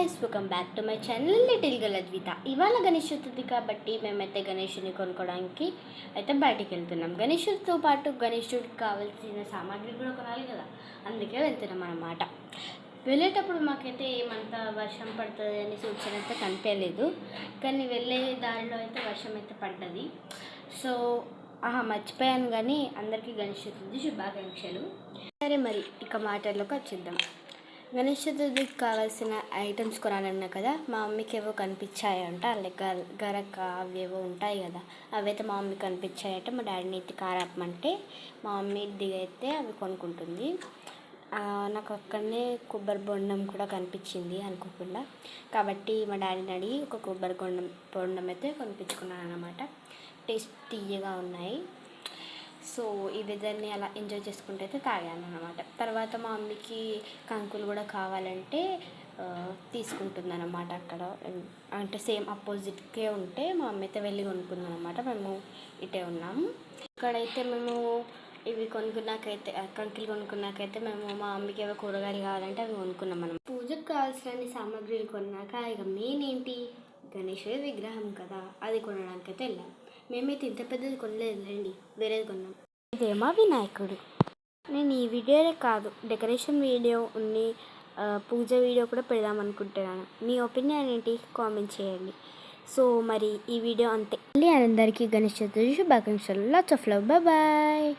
Guys, welcome back to my channel little girl Advitha. ఇవాళ గణేష్ చతుర్థి కాబట్టి మేమైతే గణేషుని కొనుక్కోవడానికి అయితే బయటికి వెళ్తున్నాం. గణేషుడితో పాటు గణేషుడికి కావాల్సిన సామాగ్రి కూడా కొనాలి కదా, అందుకే వెళ్తున్నాం అన్నమాట. వెళ్ళేటప్పుడు మాకైతే ఏమంత వర్షం పడుతుంది అని సూచన అయితే కనిపించలేదు, కానీ వెళ్ళే దారిలో అయితే వర్షం అయితే పడ్డది. సో మర్చిపోయాను, కానీ అందరికీ గణేష్ చతుర్థి శుభాకాంక్షలు. సరే, మరి ఇక మాటల్లోకి వచ్చేద్దాం. గణేష్ చతుర్థికి కావాల్సిన ఐటమ్స్ కొనాలన్నా కదా, మా మమ్మీకి ఏవో కనిపించాయంట. లైక్ గరక అవేవో ఉంటాయి కదా, అవైతే మా మమ్మీ కనిపించాయంటే మా డాడీని ఎత్తి కారాపమంటే మా మమ్మీ దిగైతే అవి కొనుక్కుంటుంది. నాకు అక్కడనే కొబ్బరి బొండం కూడా కనిపించింది అనుకోకుండా, కాబట్టి మా డాడీని అడిగి ఒక కొబ్బరి బొండం అయితే కొనిపించుకున్నాను అన్నమాట. టేస్ట్ తీయగా ఉన్నాయి. సో ఈ వెదర్ని అలా ఎంజాయ్ చేసుకుంటూ అయితే తాగాను అనమాట. తర్వాత మా మమ్మీకి కంకులు కూడా కావాలంటే తీసుకుంటుంది అనమాట. అక్కడ అంటే సేమ్ అపోజిట్కే ఉంటే మా మమ్మీ అయితే వెళ్ళి కొనుక్కుందాం అనమాట. మేము ఇటే ఉన్నాము. ఇక్కడైతే మేము ఇవి కొనుక్కున్నాకైతే కంకులు కొనుక్కున్నాకైతే మేము మా మమ్మీకి ఏవో కూరగాయలు కావాలంటే అవి కొనుక్కున్నాం మనం. పూజకు కావాల్సిన సామాగ్రిలు కొన్నాక ఇక మెయిన్ ఏంటి, గణేషుడి విగ్రహం కదా, అది కొనడానికి అయితే వెళ్ళాం. మేమైతే ఇంత పెద్దది కొనలేదులేండి, వేరేది కొన్నాం. ఇదేమో వినాయకుడు. నేను ఈ వీడియోనే కాదు, డెకరేషన్ వీడియో ఉన్ని పూజ వీడియో కూడా పెడదాం అనుకుంటున్నాను. మీ ఒపీనియన్ ఏంటి కామెంట్ చేయండి. సో మరి ఈ వీడియో అంతే. అందరికీ గణేష్ చతుర్థి శుభాకాంక్షలు. Lots of love. బాయ్.